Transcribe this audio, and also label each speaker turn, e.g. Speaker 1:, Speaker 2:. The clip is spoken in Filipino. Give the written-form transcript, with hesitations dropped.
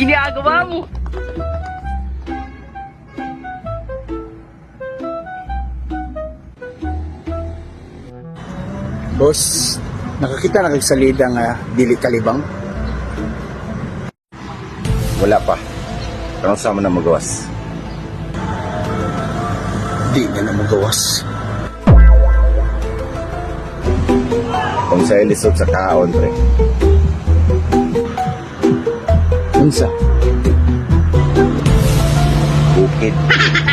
Speaker 1: Ginagawa mo?
Speaker 2: Boss, nakakita na kag salida nga dili kalibang?
Speaker 3: Wala pa. Pero sama na magawas.
Speaker 2: Di na na magawas.
Speaker 3: Kung sa'yo lisod sa kaon, pre.
Speaker 2: Unsa?
Speaker 3: Bukid.